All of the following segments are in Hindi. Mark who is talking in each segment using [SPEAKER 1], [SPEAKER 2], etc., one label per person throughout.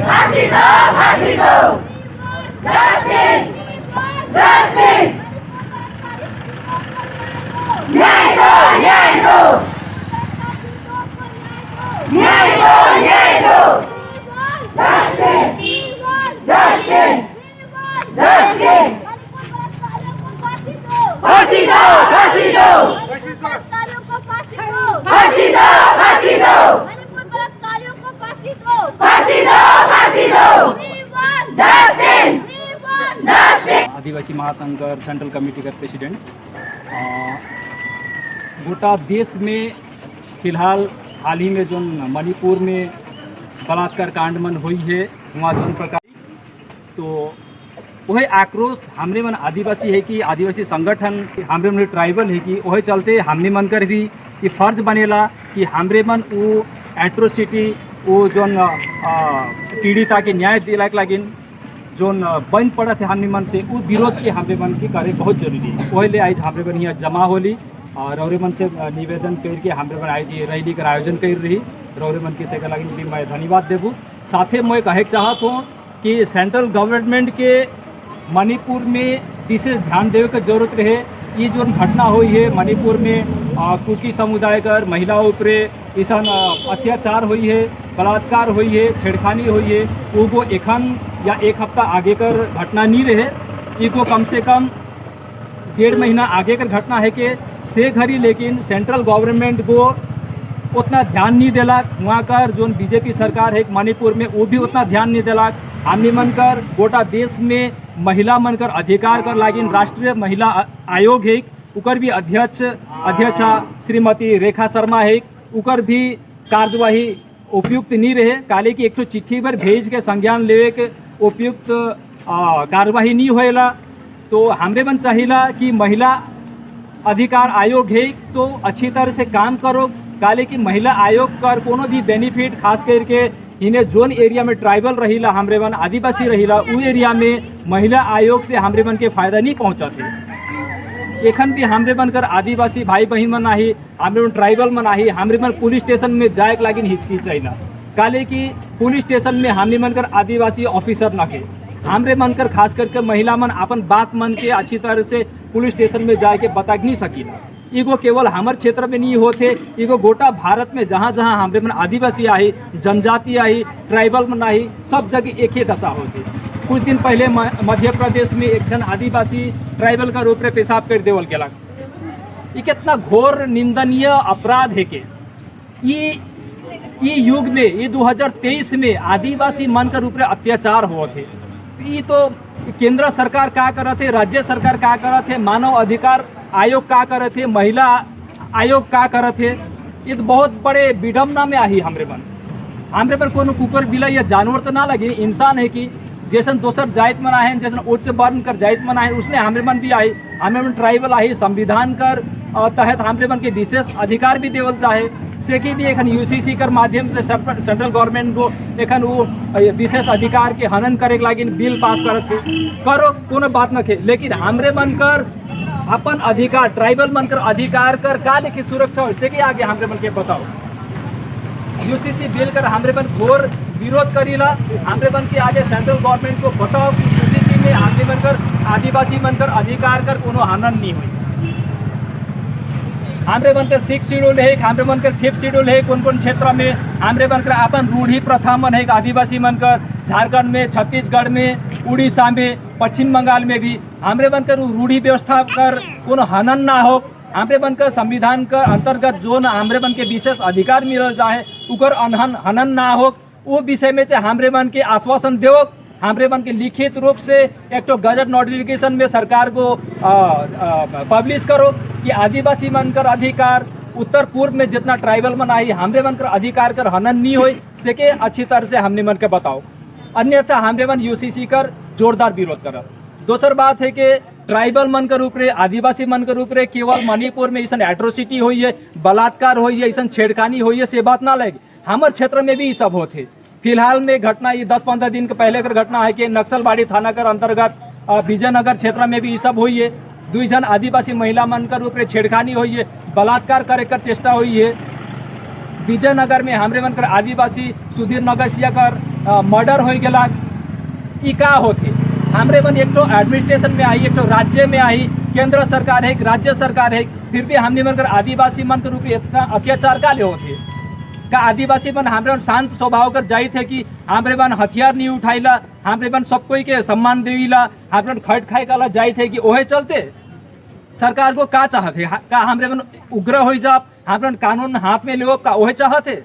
[SPEAKER 1] फांसी दो, फांसी दो। Justice, justice. न्याय दो, न्याय दो। न्याय दो, न्याय दो। Justice, justice, justice. फांसी दो, फांसी दो। फांसी दो, फांसी दो। फांसी दो, फांसी दो। Justice, justice.
[SPEAKER 2] आदिवासी महासंघ सेंट्रल कमेटी का प्रेसिडेंट। गोटा देश में फिलहाल हाल ही में जो मणिपुर में बलात्कार कांड मन हुई है वहाँ जो प्रकार तो वह आक्रोश हमने मन आदिवासी है कि आदिवासी संगठन हमरे मन ट्राइबल है कि वह चलते हमने मन कर भी ये फर्ज बनेला कि हमरे मन वो एट्रोसिटी वो जो पीड़िता के न्याय दिलाक लागिन जो बंद पड़ा थे हमने मन से वो विरोध के हमरे मन की करे बहुत जरूरी है। वही आज हमरे मन यहाँ जमा होली और रौरे मन से निवेदन करके हमरे मन आज रैली का आयोजन कर रही रौरे मन की से लगी भी मैं धन्यवाद देबू। साथे मैं कहे चाहत हूँ कि सेंट्रल गवर्नमेंट के मणिपुर में विशेष ध्यान देवे की जरूरत रहे। ये जो घटना हुई है मणिपुर में कुकी समुदाय कर महिलाओं पर ऐसा अत्याचार हुई है, बलात्कार हुई है, छेड़खानी हुई है, वो एखन या एक हफ्ता आगे कर घटना नहीं रहे। इको कम से कम 1.5 महीना आगे कर घटना है कि से घड़ी लेकिन सेंट्रल गवर्नमेंट को उतना ध्यान नहीं दिला। वहाँ कर जो बीजेपी सरकार है मणिपुर में वो भी उतना ध्यान नहीं दिला। हमने मन कर गोटा देश में महिला मन कर अधिकार कर लागिन राष्ट्रीय महिला आयोग है उकर भी अध्यक्षा श्रीमती रेखा शर्मा है उकर भी कार्यवाही उपयुक्त नहीं रहे। काले की एक चिट्ठी पर भेज के संज्ञान लेवे के उपयुक्त कार्यवाही नहीं होएला। तो हमरे मन चाहिला कि महिला अधिकार आयोग है तो अच्छी तरह से काम करो। काले की महिला आयोग कर कोनो भी बेनिफिट खास करके इन्हें जोन एरिया में ट्राइबल रहीला हमरे मन आदिवासी रहीला वो एरिया में महिला आयोग से हमरे मन के फायदा नहीं पहुँचा थे। एखन भी हमरे मन कर आदिवासी भाई बहन मन आही हमरे मन ट्राइबल मन आही हमरे मन पुलिस स्टेशन में जाए लागिन हिचकिचाइला। काले की पुलिस स्टेशन में हमरे मन कर आदिवासी ऑफिसर ना के हमरे मन कर खास करके महिला मन अपन बात मन के अच्छी तरह से पुलिस स्टेशन में जाए के बता नहीं सकीला। इगो केवल हमारे क्षेत्र में नहीं होते, इगो गोटा भारत में जहाँ जहाँ हमरे मन आदिवासी आई, जनजाति आई, ट्राइबल मन आई, सब जगह एक ही दशा होती। कुछ दिन पहले मध्य प्रदेश में एक जन आदिवासी ट्राइबल का रूप में पेशाब कर देवल गेला। ये कितना घोर निंदनीय अपराध है के ये युग में ये 2023 में आदिवासी मन का रूप में अत्याचार हुए थे। ये तो केंद्र सरकार क्या कर रहे थे, राज्य सरकार क्या कर रहे थे, मानव अधिकार आयोग क्या कर रहे थे, महिला आयोग क्या कर रहे थे। ये तो बहुत बड़े विडम्बना में आई हमरे पर कोनो कुकर बिला या जानवर तो ना लगे, इंसान है कि जैसन दोसर जाइत मन आए जैसन उच्च वर्ण कर जाइत मन आए उसने हमरे मन भी आई। हमरे मन ट्राइबल आई संविधान कर तहत हमरे मन के विशेष अधिकार भी देवल चाहे से कि भी एखन यूसीसी कर माध्यम से सेंट्रल गवर्नमेंट को एखन वो विशेष अधिकार के हनन करे लागी बिल पास करत है करो कोनो बात न थे। लेकिन हमरे मन कर अपन अधिकार ट्राइबल मन कर अधिकार कर का लेके सुरक्षा हो से कि आगे हमरे मन के बताओ। यूसीसी बिल कर हमरे मन घोर विरोध करीला। हमरे मन के आगे सेंट्रल गवर्नमेंट को बताओ कि यूसीसी में हमरे मन कर आदिवासी मन कर अधिकार कर कोनो हनन नहीं हुई। हमरे मन के 6 शेड्यूल है, हमरे मन के 5th शेड्यूल है, कौन कौन क्षेत्र में हमरे मन कर अपन रूढ़ी प्रथा मन है आदिवासी मन कर झारखंड में, छत्तीसगढ़ में, उड़ीसा में, पश्चिम बंगाल में भी हमरे मन कर रूढ़ी व्यवस्था कर कोनो हनन ना हो। हमरे मन कर संविधान का अंतर्गत जो हमरे मन के विशेष अधिकार मिल जाए उकर हनन ना हो वो विषय में हमरे मन के आश्वासन दो। हमरे मन के लिखित रूप से एक तो गजट नोटिफिकेशन में सरकार को पब्लिश करो कि आदिवासी मन कर अधिकार उत्तर पूर्व में जितना ट्राइबल मन आई हमरे मन कर अधिकार कर हनन नहीं हो सके अच्छी तरह से हमने मन के बताओ। अन्यथा हमरे मन यूसीसी कर जोरदार विरोध कर। दोसर बात है कि ट्राइबल मन के रूप रे आदिवासी मन के रूप रे केवल मणिपुर में ऐसा एट्रोसिटी हुई है, बलात्कार हुई है, ऐसा छेड़खानी हुई है से बात ना लगे। हमारे क्षेत्र में भी ये सब होते। फिलहाल में घटना ये 10-15 दिन के पहले कर घटना है कि नक्सलबाड़ी थाना कर अंतर्गत विजयनगर क्षेत्र में भी ये सब हुई है। 2 जन आदिवासी महिला मन का रूप में छेड़खानी हुई है, बलात्कार करे कर चेष्टा हुई है। विजयनगर में हमरे मन कर आदिवासी सुधीर नगसिया कर मर्डर हो गया। ई का होते हमरे मन एक तो एडमिनिस्ट्रेशन में आई, एक तो राज्य में आई, केंद्र सरकार है, राज्य सरकार है, फिर भी हमने मन कर आदिवासी मन के रूप में इतना अत्याचार का ले होते का आदिवासी मन हमरे मन शांत स्वभाव कर जाई थे कि हमरे मन हथियार नहीं उठाईला, हमरे मन सब कोई के सम्मान देवीला, हमरे मन खट खाई काला जाई थे कि ओहे चलते सरकार को का चाहते का हमरे मन उग्र हो जा, हमरे मन कानून हाथ में ले का ओहे चाहते।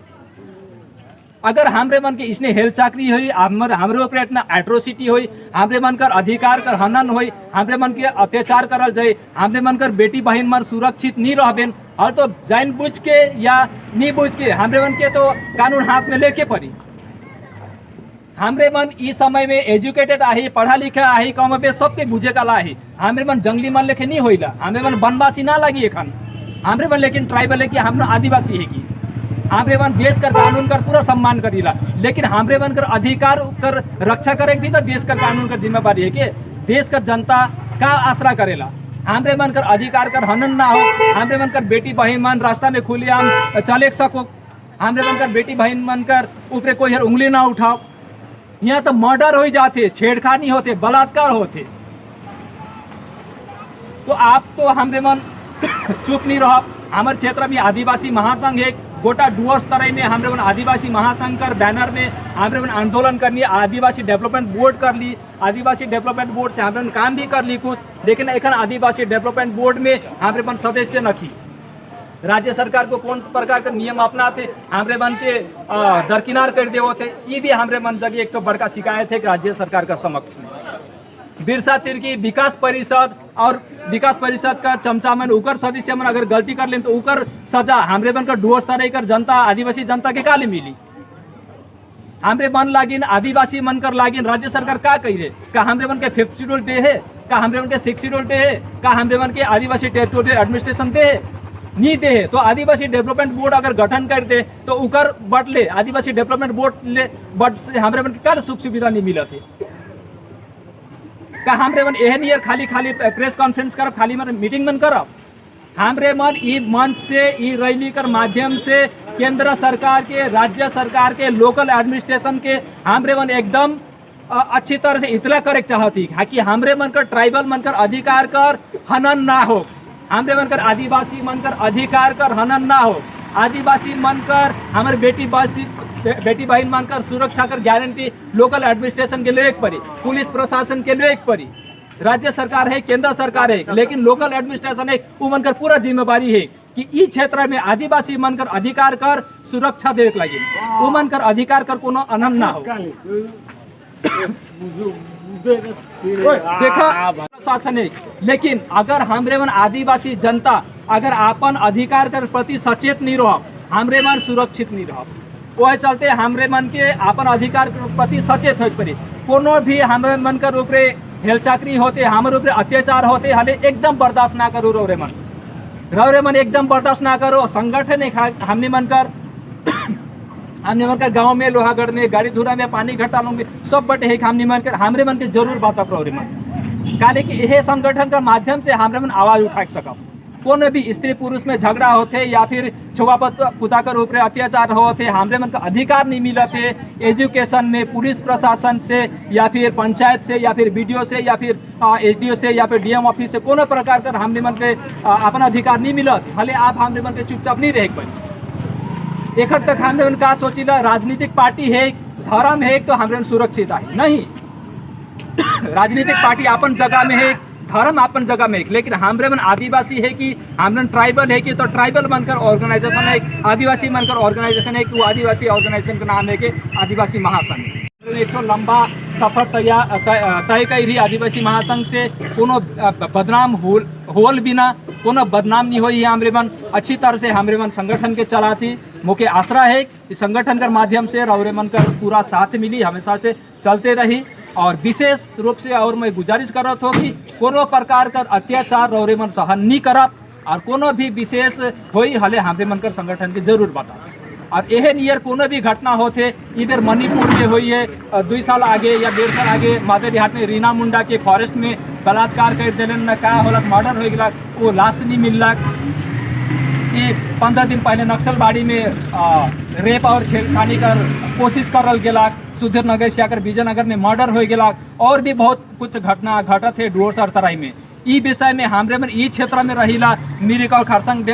[SPEAKER 2] अगर हमरे मन के इसने हेल चाकरी हुई, हमरे ऊपर इतना एट्रोसिटी हुई, हमरे मन कर अधिकार कर हनन हुई, हमरे मन के अत्याचार करल जाए, हमरे मन कर बेटी बहन मन सुरक्षित नहीं रहबेन, और तो जान बुझ के या नहीं बुझ के हमरे मन के तो कानून हाथ में लेके पड़ी। हमरे मन इस समय में एजुकेटेड आही, पढ़ा लिखा आही, कम पे सबके बुझे कला आही, हमरे मन जंगली मन लेके नहीं होइला, हमरे मन वनवासी ना लगी एखन, हमरे मन लेकिन ट्राइबल है कि हम आदिवासी है कि हमरे मन देश कर कानून कर पूरा सम्मान करीला, लेकिन हमरे मन कर अधिकार कर रक्षा करे भी तो देश कर कानून कर जिम्मेवारी है कि देश कर जनता का आसरा करेला। हमरे मन कर अधिकार कर हनन ना हो, हमरे मन कर बेटी बहन मन रास्ता में खुलेआम चले सको, हमरे मन कर बेटी बहन मन कर ऊपर कोई हर उंगली ना उठाओ। यहाँ तो मर्डर हो जाते, छेड़खानी होते, बलात्कार होते, तो आप तो हमरे मन चुप नहीं रहो। हमारे क्षेत्र में आदिवासी महासंघ है, गोटा डुअर स्तर में हमरे मन आदिवासी महासंघ कर बैनर में हमरे मन आंदोलन करनी, आदिवासी डेवलपमेंट बोर्ड कर ली, आदिवासी डेवलपमेंट बोर्ड से हमरे मन काम भी कर ली कुछ, लेकिन एखन आदिवासी डेवलपमेंट बोर्ड में हमरे मन सदस्य न थी। राज्य सरकार को कौन प्रकार के नियम अपनाते हमरे मन के दरकिनार कर दे होते, ये भी हमरे मन जगह एक तो बड़का शिकायत है कि राज्य सरकार का समक्ष में बिरसा तिर्की विकास परिषद और विकास परिषद का चमचा मन उकर सदस्य मन अगर गलती कर लें तो उकर सजा हमरे मन का डुअर स्तर कर जनता आदिवासी जनता के काले मिली। हमरे मन लागिन आदिवासी मन कर लागिन राज्य सरकार का कही रहे का हमरे मन के 5th शेड्यूल डे है, का हमरे मन के 6th शेड्यूल डे है, का हमरे मन के आदिवासी टेरिटोरियल एडमिनिस्ट्रेशन दे है, नहीं दे है। तो आदिवासी डेवलपमेंट बोर्ड अगर गठन कर दे तो उकर बट ले आदिवासी डेवलपमेंट बोर्ड ले बट से हमरे मन के का सुख सुविधा नहीं मिला थे का हमरे मन एहन ईयर खाली खाली प्रेस कॉन्फ्रेंस करब, खाली मन मीटिंग मन करब। हमरे मन ई मंच से ई रैली कर माध्यम से केंद्र सरकार के, राज्य सरकार के, लोकल एडमिनिस्ट्रेशन के हमरे मन एकदम अच्छी तरह से इतला करे चाहती कि हमरे मन कर ट्राइबल मन कर अधिकार कर हनन ना हो, हमरे मन कर आदिवासी मन कर अधिकार कर हनन ना हो, आदिवासी मन कर हमारे बेटी बहन मन कर सुरक्षा कर गारंटी लोकल एडमिनिस्ट्रेशन के लिए एक परी, पुलिस प्रशासन के लिए एक परी, राज्य सरकार है, केंद्र सरकार है, लेकिन लोकल एडमिनिस्ट्रेशन है वो मन कर पूरा जिम्मेवारी है कि इस क्षेत्र में आदिवासी मन कर अधिकार कर सुरक्षा देवे लगे, वो मन कर अधिकार कर कोनो अनंत ना हो। देखा प्रशासन है, लेकिन अगर हमरे मन आदिवासी जनता अगर अपन अधिकार कर प्रति सचेत नहीं रहो, हमरे मन सुरक्षित नहीं रहो। वह चलते हमरे मन के अपन अधिकार के प्रति सचेत हो पड़े। कोनो भी हमरे मन कर ऊपर हेल चाकरी होते, हमारे ऊपर अत्याचार होते, हले एकदम बर्दाश्त ना करो रौरे मन एकदम बर्दाश्त ना करो। संगठन हमने मन कर गांव में, लोहागढ़ में, गाड़ी धुरा में, पानी घटालों में सब बटे है हमने मन के जरूर बात रौरे मन काले कि यह संगठन का माध्यम से हमरे मन आवाज उठा सकब। कोनो भी स्त्री पुरुष में झगड़ा होते या फिर छुआ पुता कर ऊपर अत्याचार होते, हमरे मन का अधिकार नहीं मिला थे एजुकेशन में, पुलिस प्रशासन से या फिर पंचायत से या फिर बीडीओ से या फिर एसडीओ से या फिर डीएम ऑफिस से कोनो प्रकार कर हमरे मन के अपन अधिकार नहीं मिलत। भले आप हमरे मन के चुपचाप नहीं रह पाए। एक हद तक हमरे मन का सोचिला राजनीतिक पार्टी है, धर्म है तो हमरे मन सुरक्षित है नहीं। राजनीतिक पार्टी अपन जगह में है, धर्म अपन जगह में, लेकिन हमरे मन आदिवासी है कि हमरे ट्राइबल है कि तो ट्राइबल बनकर ऑर्गेनाइजेशन है, आदिवासी बनकर ऑर्गेनाइजेशन है कि वो आदिवासी ऑर्गेनाइजेशन का नाम है कि आदिवासी महासंघ। एक तो लंबा सफर तय करी आदिवासी महासंघ से, कोनो बदनाम होल बिना कोनो बदनाम नहीं हुई है। हमरे मन अच्छी तरह से हमरे मन संगठन के चलाती, मुझे आसरा है कि संगठन के माध्यम से रौरे मन का पूरा साथ मिली, हमेशा से चलते रही। और विशेष रूप से और मैं गुजारिश करत हो कि कोनो प्रकार का अत्याचार रौरे मन सहन नहीं करब, और कोनो भी विशेष होई हले हमरे मन कर संगठन के जरूर बता। और एहन ईयर कोनो भी घटना होते, इधर मणिपुर में हुई है 2 साल आगे या 1.5 साल आगे माधेरिहाट में रीना मुंडा के फॉरेस्ट में बलात्कार कर दिलन, का होलक मर्डर हो गया, वो लाश नहीं मिलक। कि 15 दिन पहले नक्सलबाड़ी में रेप और छेड़खानी कर कोशिश करल गेला, सुधीर नगर से आकर विजयनगर में मर्डर हो गेला, और भी बहुत कुछ घटना घटत है डुवर्स और तराई में। ई विषय में हमरे मन ई क्षेत्र में रहिला, मिरिक और खरसंग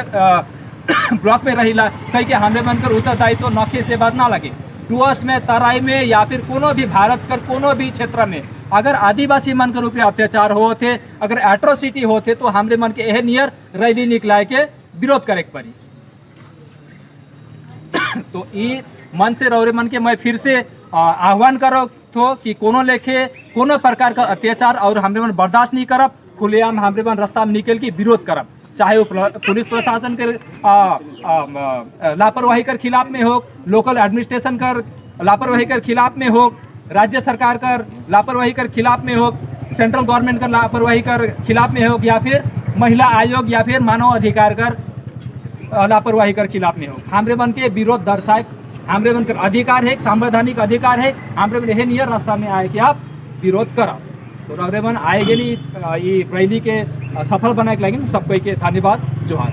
[SPEAKER 2] ब्लॉक में रहिला, कहीं के हमरे मन कर उत्तरदायित्व तो नखे से बात ना लगे। डुवर्स में, तराई में या फिर कोनो भी भारत कर कोनो भी क्षेत्र में अगर आदिवासी मन के ऊपर अत्याचार होते, अगर एट्रोसिटी होते, तो हमरे मन के यह नियर रैली निकलाए के विरोध करे के पड़ी। तो ई मन से रौरे मन के मैं फिर से आह्वान करो तो कि कोनो लेखे कोनो प्रकार का अत्याचार और हमरे मन बर्दाश्त नहीं करब, खुलेआम हमरे मन रास्ता में निकल के विरोध करब, चाहे वो पुलिस प्रशासन के लापरवाही कर खिलाफ में हो, लोकल एडमिनिस्ट्रेशन कर लापरवाही कर खिलाफ में हो, राज्य सरकार कर लापरवाही कर खिलाफ में हो, सेंट्रल गवर्नमेंट का लापरवाही कर खिलाफ में हो, या फिर महिला आयोग या फिर मानव अधिकार कर लापरवाही कर खिलाफ में हो। हमरे मन के विरोध दर्शाए, हमरे मन का अधिकार है, संवैधानिक अधिकार है, हमरे मन यह नियर रास्ता में आए कि आप विरोध करो। तो हमरे मन आए गेली ये रैली के सफल बनाए के लगी सबको के धन्यवाद, जोहार।